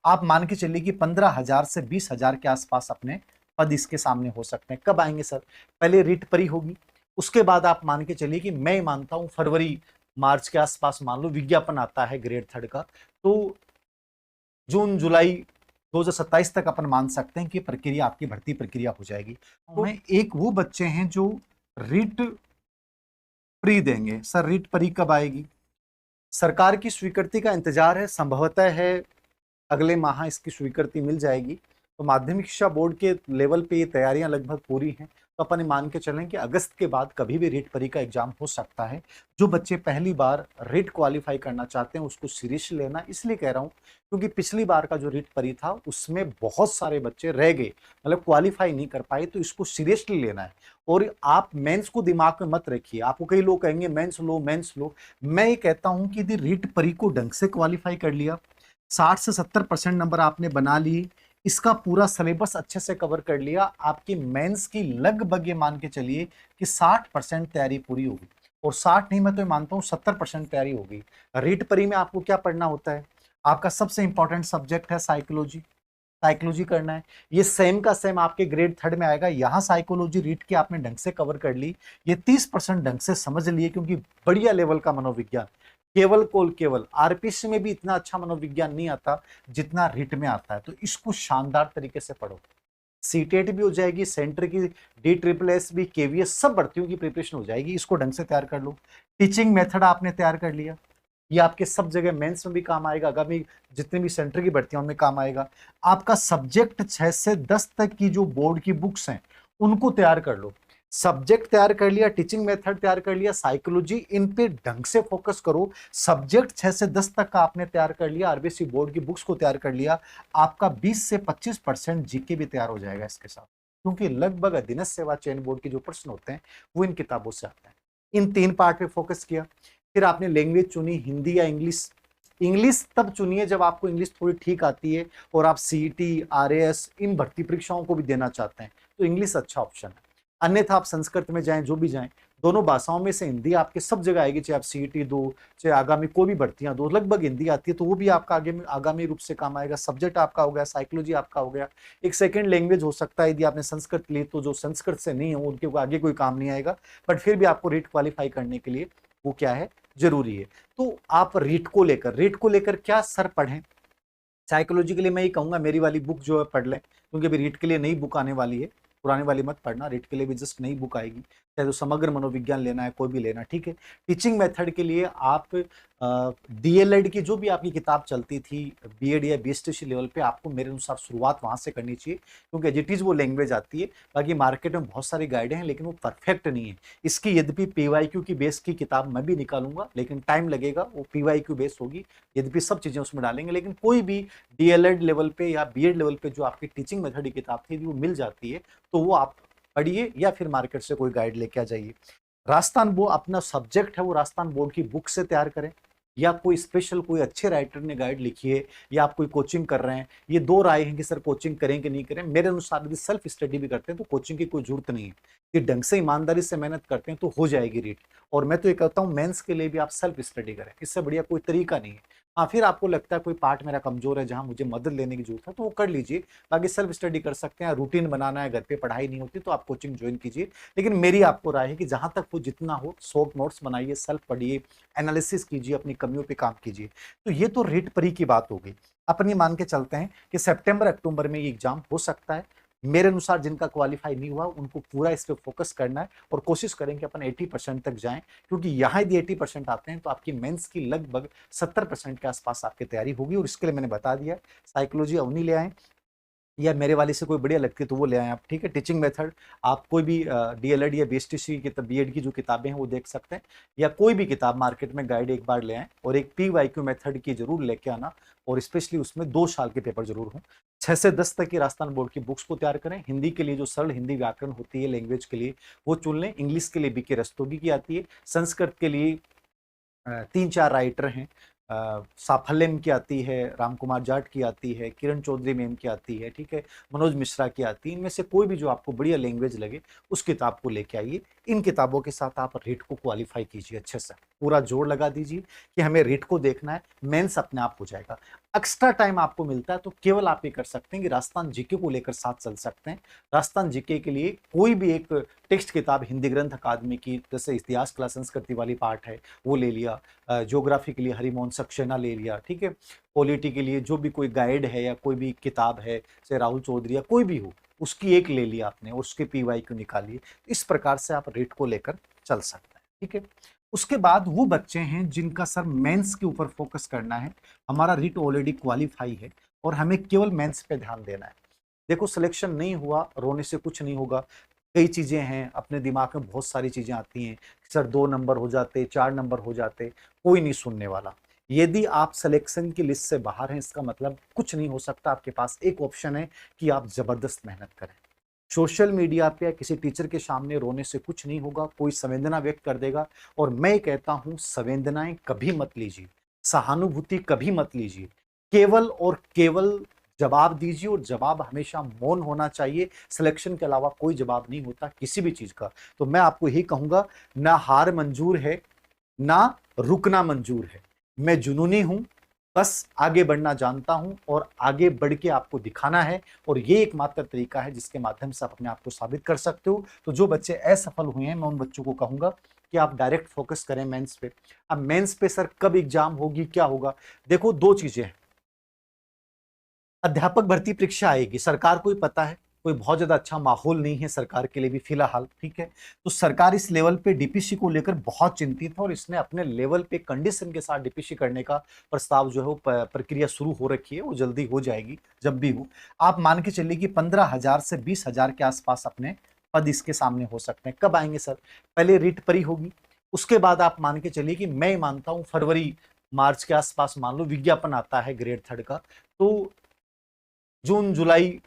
आप मान के चलिए कि 15,000 से 20,000 के आसपास अपने पद इसके सामने हो सकते हैं। कब आएंगे सर? पहले रीट परी होगी, उसके बाद आप मान के चलिए कि मैं मानता हूं फरवरी मार्च के आसपास मान लो विज्ञापन आता है ग्रेड थर्ड का, तो जून जुलाई 2027 तक अपन मान सकते हैं कि प्रक्रिया आपकी भर्ती प्रक्रिया हो जाएगी। तो मैं एक वो बच्चे हैं जो रीट प्री देंगे। सर रीट परी कब आएगी? सरकार की स्वीकृति का इंतजार है, संभवतः है अगले माह इसकी स्वीकृति मिल जाएगी। तो माध्यमिक शिक्षा बोर्ड के लेवल पे ये तैयारियां लगभग पूरी हैं, तो अपन मान के चलें कि अगस्त के बाद कभी भी रीट परी का एग्जाम हो सकता है। जो बच्चे पहली बार रीट क्वालिफाई करना चाहते हैं उसको सीरियसली लेना, इसलिए कह रहा हूं क्योंकि पिछली बार का जो रीट परी था उसमें बहुत सारे बच्चे रह गए, मतलब क्वालिफाई नहीं कर पाए, तो इसको सीरियसली लेना है। और आप मेंस को दिमाग में मत रखिए। आपको कई लोग कहेंगे मेंस लो मेंस लो, मैं ये कहता हूं कि यदि रीट परी को ढंग से क्वालिफाई कर लिया, 60 से 70% नंबर आपने बना लिए, इसका पूरा सिलेबस अच्छे से कवर कर लिया, आपकी मेंस की लगभग ये मान के चलिए कि 60% तैयारी पूरी होगी। और 60 नहीं, मैं तो मानता हूं 70% तैयारी होगी। रीट परी में आपको क्या पढ़ना होता है? आपका सबसे इंपॉर्टेंट सब्जेक्ट है साइकोलॉजी। साइकोलॉजी करना है, ये सेम का सेम आपके ग्रेड थर्ड में आएगा। यहां साइकोलॉजी रीट की आपने ढंग से कवर कर ली, ये 30% ढंग से समझ लिए, क्योंकि बढ़िया लेवल का मनोविज्ञान। केवल आरपीसी में भी इतना अच्छा मनोविज्ञान नहीं आता जितना रीट में आता है, तो इसको शानदार तरीके से पढ़ो। सीटेट भी हो जाएगी, सेंटर की डी ट्रिपल एस भी, केवीएस, सब भर्तियों की प्रिपरेशन हो जाएगी, इसको ढंग से तैयार कर लो। टीचिंग मेथड आपने तैयार कर लिया, ये आपके सब जगह मेंस में भी काम आएगा, आगामी जितने भी सेंटर की भर्तियों में काम आएगा। आपका सब्जेक्ट 6 से 10 तक की जो बोर्ड की बुक्स हैं उनको तैयार कर लो। सब्जेक्ट तैयार कर लिया, टीचिंग मेथड तैयार कर लिया, साइकोलॉजी, इन पे ढंग से फोकस करो। सब्जेक्ट 6 से 10 तक का आपने तैयार कर लिया, आरबीसी बोर्ड की बुक्स को तैयार कर लिया, आपका 20 से 25% जीके भी तैयार हो जाएगा इसके साथ, क्योंकि लगभग अधीनस्थ सेवा चयन बोर्ड के जो प्रश्न होते हैं वो इन किताबों से आते हैं। इन 3 पार्ट पे फोकस किया। फिर आपने लैंग्वेज चुनी, हिंदी या इंग्लिश। इंग्लिश तब चुनिए जब आपको इंग्लिश थोड़ी ठीक आती है और आप सीईटी, आरएएस इन भर्ती परीक्षाओं को भी देना चाहते हैं, तो इंग्लिश अच्छा ऑप्शन है। अन्यथा आप संस्कृत में जाएं, जो भी जाएं, दोनों भाषाओं में से हिंदी आपके सब जगह आएगी, चाहे आप सीईटी दो, चाहे आगामी कोई भी भर्तियां दो, लगभग हिंदी आती है, तो वो भी आपका आगे में आगामी रूप से काम आएगा। सब्जेक्ट आपका हो गया, साइकोलॉजी आपका हो गया। एक सेकंड लैंग्वेज हो सकता है, यदि आपने संस्कृत ली तो जो संस्कृत से नहीं है उनके आगे कोई काम नहीं आएगा, बट फिर भी आपको रीट क्वालिफाई करने के लिए वो क्या है, जरूरी है। तो आप रीट को लेकर क्या सर पढ़ें? साइकोलॉजी के लिए मैं ये कहूंगा मेरी वाली बुक जो है पढ़ लें, क्योंकि अभी रीट के लिए नई बुक आने वाली है, पुराने वाली मत पढ़ना, रीट के लिए भी जस्ट नई बुक आएगी, चाहे तो समग्र मनोविज्ञान लेना है कोई भी लेना, ठीक है। टीचिंग मेथड के लिए आप डीएलएड की जो भी आपकी किताब चलती थी, बीएड या बीएसटीसी लेवल पे, आपको मेरे अनुसार शुरुआत वहां से करनी चाहिए, क्योंकि एज इट इज वो लैंग्वेज आती है। बाकी मार्केट में बहुत सारी गाइडें हैं लेकिन वो परफेक्ट नहीं है। इसकी यद्यपि पीवाईक्यू की बेस की किताब मैं भी निकालूंगा, लेकिन टाइम लगेगा, वो पीवाईक्यू बेस होगी, यद्यपि सब चीजें उसमें डालेंगे, लेकिन कोई भी डीएलएड लेवल पे या बीएड लेवल पे जो आपकी टीचिंग मेथड की किताब थी वो मिल जाती है, तो वो आप पढ़िए या फिर मार्केट से कोई गाइड लेके आ जाइए। राजस्थान बोर्ड अपना सब्जेक्ट है वो राजस्थान बोर्ड की बुक से तैयार करें, या कोई स्पेशल कोई अच्छे राइटर ने गाइड लिखी है, या आप कोई कोचिंग कर रहे हैं। ये दो राय हैं कि सर कोचिंग करें कि नहीं करें। मेरे अनुसार यदि सेल्फ स्टडी भी करते हैं तो कोचिंग की कोई जरूरत नहीं है, कि ढंग से ईमानदारी से मेहनत करते हैं तो हो जाएगी रीट। और मैं तो ये कहता हूँ मेंस के लिए भी आप सेल्फ स्टडी करें, इससे बढ़िया कोई तरीका नहीं है। हाँ, फिर आपको लगता है कोई पार्ट मेरा कमजोर है जहां मुझे मदद लेने की जरूरत है तो वो कर लीजिए, बाकी सेल्फ स्टडी कर सकते हैं। रूटीन बनाना है, घर पे पढ़ाई नहीं होती तो आप कोचिंग ज्वाइन कीजिए, लेकिन मेरी आपको राय है कि जहां तक वो जितना हो शॉर्ट नोट्स बनाइए, सेल्फ पढ़िए, एनालिसिस कीजिए, अपनी कमियों पे काम कीजिए। तो ये तो रीट परी की बात हो गई। अपन ये मान के चलते हैं कि सितंबर अक्टूबर में ये एग्जाम हो सकता है। मेरे अनुसार जिनका क्वालिफाई नहीं हुआ उनको पूरा इस पे फोकस करना है और कोशिश करें कि अपन 80% तक जाएं, क्योंकि यहाँ यदि 80% आते हैं तो आपकी मेंस की लगभग 70% के आसपास आपकी तैयारी होगी। और इसके लिए मैंने बता दिया, साइकोलॉजी अवनी ले आए, या मेरे वाले से कोई बढ़िया लगती है तो वो ले आए आप, ठीक है। टीचिंग मेथड आप कोई भी डीएलएड या बीएसटीसी की बीएड की जो किताबें हैं वो देख सकते हैं, या कोई भी किताब मार्केट में गाइड एक बार ले आए, और एक पीवाईक्यू मेथड की जरूर लेके आना, और स्पेशली उसमें 2 साल के पेपर जरूर हों। 6 से 10 तक की राजस्थान बोर्ड की बुक्स को तैयार करें। हिंदी के लिए जो सरल हिंदी व्याकरण होती है लैंग्वेज के लिए वो चुन लें। इंग्लिश के लिए बीके रस्तोगी की आती है। संस्कृत के लिए 3-4 राइटर हैं, साफल्यम की आती है, राम कुमार जाट की आती है, किरण चौधरी मैम की आती है, ठीक है, मनोज मिश्रा की आती है। इनमें से कोई भी जो आपको बढ़िया लैंग्वेज लगे उस किताब को लेके आइए। इन किताबों के साथ आप रीट को क्वालिफाई कीजिए, अच्छे से पूरा जोर लगा दीजिए कि हमें रीट को देखना है, मेंस अपने आप हो जाएगा। एक्स्ट्रा टाइम आपको मिलता है तो केवल आप ये कर सकते हैं कि राजस्थान जीके को लेकर साथ चल सकते हैं। राजस्थान जीके के लिए कोई भी एक टेक्स्ट किताब हिंदी ग्रंथ अकादमी की, जैसे इतिहास कला संस्कृति वाली पार्ट है वो ले लिया, ज्योग्राफी के लिए हरिमोहन सक्सेना ले लिया, ठीक है, पॉलिटी के लिए जो भी कोई गाइड है या कोई भी किताब है चाहे राहुल चौधरी या कोई भी हो उसकी एक ले लिया आपने और उसके पीवाई क्यू निकालिए। इस प्रकार से आप रीट को लेकर चल सकते हैं, ठीक है। उसके बाद वो बच्चे हैं जिनका सर मेंस के ऊपर फोकस करना है, हमारा रीट ऑलरेडी क्वालिफाई है और हमें केवल मेंस पे ध्यान देना है। देखो सिलेक्शन नहीं हुआ, रोने से कुछ नहीं होगा। कई चीजें हैं, अपने दिमाग में बहुत सारी चीजें आती हैं, सर 2 नंबर हो जाते, 4 नंबर हो जाते, कोई नहीं सुनने वाला। यदि आप सिलेक्शन की लिस्ट से बाहर हैं इसका मतलब कुछ नहीं हो सकता। आपके पास एक ऑप्शन है कि आप जबरदस्त मेहनत करें। सोशल मीडिया पे या किसी टीचर के सामने रोने से कुछ नहीं होगा, कोई संवेदना व्यक्त कर देगा। और मैं कहता हूं संवेदनाएं कभी मत लीजिए, सहानुभूति कभी मत लीजिए, केवल और केवल जवाब दीजिए और जवाब हमेशा मौन होना चाहिए। सिलेक्शन के अलावा कोई जवाब नहीं होता किसी भी चीज का। तो मैं आपको यही कहूंगा, ना हार मंजूर है ना रुकना मंजूर है। मैं जुनूनी हूं, बस आगे बढ़ना जानता हूं और आगे बढ़ के आपको दिखाना है। और ये एकमात्र तरीका है जिसके माध्यम से आप अपने आप को साबित कर सकते हो। तो जो बच्चे असफल हुए हैं मैं उन बच्चों को कहूंगा कि आप डायरेक्ट फोकस करें मेंस पे। अब मेंस पे सर कब एग्जाम होगी, क्या होगा? देखो दो चीजें हैं, अध्यापक भर्ती परीक्षा आएगी, सरकार को ही पता है, कोई बहुत ज्यादा अच्छा माहौल नहीं है सरकार के लिए भी फिलहाल, ठीक है। तो सरकार इस लेवल पे डीपीसी को लेकर बहुत चिंतित है और इसने अपने लेवल पे कंडीशन के साथ डीपीसी करने का प्रस्ताव जो है वो प्रक्रिया शुरू हो रखी है, वो जल्दी हो जाएगी जब भी हो। आप मान के चलिए कि 15,000 से 20,000 के आसपास अपने पद इसके सामने हो सकते हैं। कब आएंगे सर? पहले रीट परी होगी, उसके बाद आप मान के चलिए कि मैं मानता हूं फरवरी मार्च के आसपास मान लो विज्ञापन आता है ग्रेड 3 का, तो जून जुलाई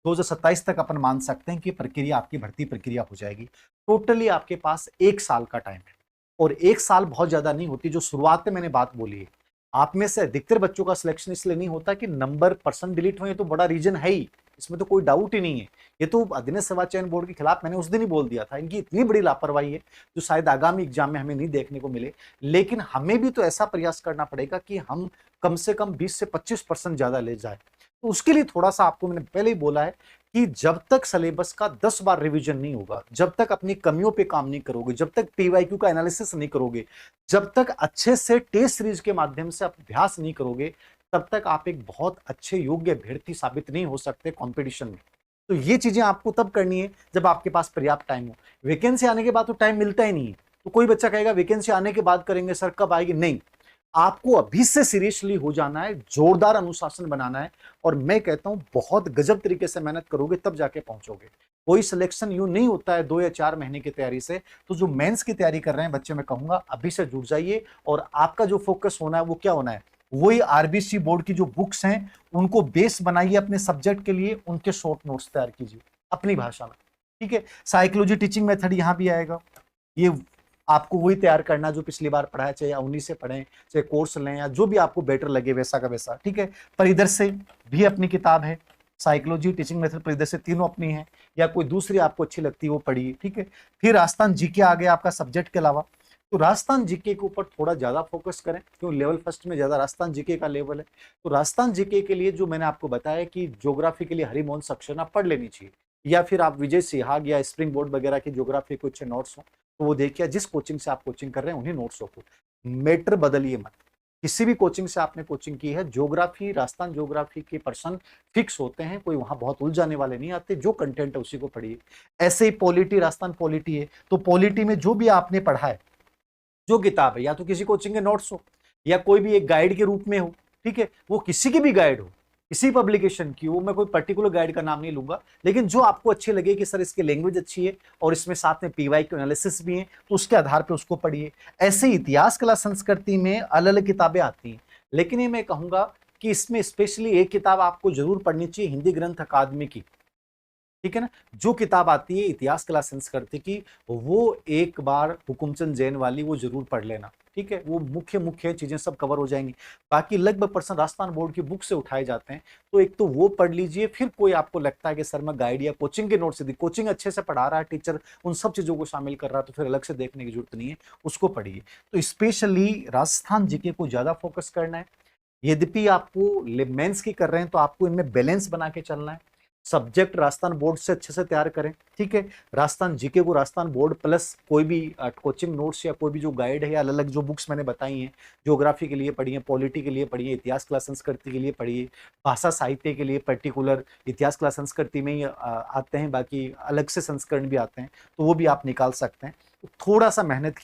2027 तक अपन मान सकते हैं कि प्रक्रिया आपकी भर्ती प्रक्रिया हो जाएगी। टोटली आपके पास 1 साल का टाइम है और 1 साल बहुत ज्यादा नहीं होती। जो शुरुआत में मैंने बात बोली है, आप में से अधिकतर बच्चों का सिलेक्शन इसलिए नहीं होता कि नंबर परसेंट डिलीट हुए, तो बड़ा रीजन है ही, इसमें तो कोई डाउट ही नहीं है। ये तो अधीनस्थ सेवा चयन बोर्ड के खिलाफ मैंने उस दिन ही बोल दिया था, इनकी इतनी बड़ी लापरवाही है जो शायद आगामी एग्जाम में हमें नहीं देखने को मिले। लेकिन हमें भी तो ऐसा प्रयास करना पड़ेगा कि हम कम से कम 20 से 25% ज्यादा ले जाए। तो उसके लिए थोड़ा सा आपको मैंने पहले ही बोला है कि जब तक सिलेबस का 10 बार रिवीजन नहीं होगा, जब तक अपनी कमियों पे काम नहीं करोगे, जब तक पीवाईक्यू का एनालिसिस नहीं करोगे, जब तक अच्छे से टेस्ट सीरीज के माध्यम से अभ्यास नहीं करोगे, तब तक आप एक बहुत अच्छे योग्य अभ्यर्थी साबित नहीं हो सकते कंपटीशन में। तो ये चीजें आपको तब करनी है जब आपके पास पर्याप्त टाइम हो। वैकेंसी आने के बाद तो टाइम मिलता ही नहीं है। तो कोई बच्चा कहेगा वैकेंसी आने के बाद करेंगे सर, कब आएगी? नहीं, आपको अभी से सीरियसली हो जाना है, जोरदार अनुशासन बनाना है। और मैं कहता हूं बहुत गजब तरीके से मेहनत करोगे तब जाके पहुंचोगे। कोई सिलेक्शन यूं नहीं होता है 2 या 4 महीने की तैयारी से। तो जो मेंस की तैयारी कर रहे हैं बच्चे, मैं कहूंगा अभी से जुट जाइए और आपका जो फोकस होना है वो क्या होना है, वही आरबीसी बोर्ड की जो बुक्स हैं उनको बेस बनाइए अपने सब्जेक्ट के लिए, उनके शॉर्ट नोट्स तैयार कीजिए अपनी भाषा में, ठीक है। साइकोलॉजी टीचिंग मेथड यहां भी आएगा, ये आपको वही तैयार करना जो पिछली बार पढ़ा है, चाहे 19 से पढ़ें, चाहे कोर्स लें या जो भी आपको बेटर लगे वैसा का वैसा, ठीक है। परिदृश्य भी अपनी किताब है, साइकोलॉजी, टीचिंग मेथड, परिदृश्य तीनों अपनी है, या कोई दूसरी आपको अच्छी लगती है वो पढ़िए, ठीक है। फिर राजस्थान जीके आ गया आपका सब्जेक्ट के अलावा, तो राजस्थान जीके के ऊपर थोड़ा ज्यादा फोकस करें क्यों लेवल फर्स्ट में ज्यादा राजस्थान जीके का लेवल है। तो राजस्थान जीके के लिए जो मैंने आपको बताया कि ज्योग्राफी के लिए हरिमोहन सक्सेना पढ़ लेनी चाहिए, या फिर आप विजय सिहाग या स्प्रिंग बोर्ड वगैरह की ज्योग्राफी के अच्छे नोट्स हो तो वो देखिए, जिस कोचिंग से आप कोचिंग कर रहे हैं उन्हीं नोट्सों को, मैटर बदलिए मत। किसी भी कोचिंग से आपने कोचिंग की है, ज्योग्राफी, राजस्थान ज्योग्राफी के पर्सन फिक्स होते हैं, कोई वहां बहुत उलझाने वाले नहीं आते, जो कंटेंट है उसी को पढ़िए। ऐसे ही पॉलिटी, राजस्थान पॉलिटी है, तो पॉलिटी में जो भी आपने पढ़ा है, जो किताब है, या तो किसी कोचिंग के नोट्स हो या कोई भी एक गाइड के रूप में हो, ठीक है, वो किसी की भी गाइड हो, किसी पब्लिकेशन की हो, मैं कोई पर्टिकुलर गाइड का नाम नहीं लूंगा, लेकिन जो आपको अच्छी लगे कि सर इसकी लैंग्वेज अच्छी है और इसमें साथ में पीवाईक्यू एनालिसिस भी है, तो उसके आधार पे उसको पढ़िए। ऐसे इतिहास, कला, संस्कृति में अलग अलग किताबें आती हैं, लेकिन ये मैं कहूंगा कि इसमें स्पेशली एक किताब आपको जरूर पढ़नी चाहिए, हिंदी ग्रंथ अकादमी की, ठीक है ना। जो किताब आती है इतिहास, कला, संस्कृति की, वो एक बार हुकुमचंद जैन वाली वो जरूर पढ़ लेना, ठीक है, वो मुख्य मुख्य चीजें सब कवर हो जाएंगी। बाकी लगभग पर्सन राजस्थान बोर्ड की बुक से उठाए जाते हैं, तो एक तो वो पढ़ लीजिए। फिर कोई आपको लगता है कि सर मैं गाइड या कोचिंग के नोट्स, यदि कोचिंग अच्छे से पढ़ा रहा है टीचर, उन सब चीजों को शामिल कर रहा है, तो फिर अलग से देखने की जरूरत नहीं है, उसको पढ़िए। तो स्पेशली राजस्थान जीके को ज्यादा फोकस करना है। यद्यपि आपको मेंस की कर रहे हैं तो आपको इनमें बैलेंस बना के चलना है। सब्जेक्ट राजस्थान बोर्ड से अच्छे से तैयार करें, ठीक है। राजस्थान जीके को राजस्थान बोर्ड प्लस कोई भी कोचिंग नोट्स या कोई भी जो गाइड है या अलग अलग जो बुक्स मैंने बताई हैं, ज्योग्राफी के लिए पढ़िए, पॉलिटी के लिए पढ़िए, इतिहास क्लास संस्कृति के लिए पढ़िए, भाषा साहित्य के लिए पर्टिकुलर इतिहास क्लास संस्कृति में ही आते हैं, बाकी अलग से संस्करण भी आते हैं, तो वो भी आप निकाल सकते हैं। थोड़ा सा मेहनत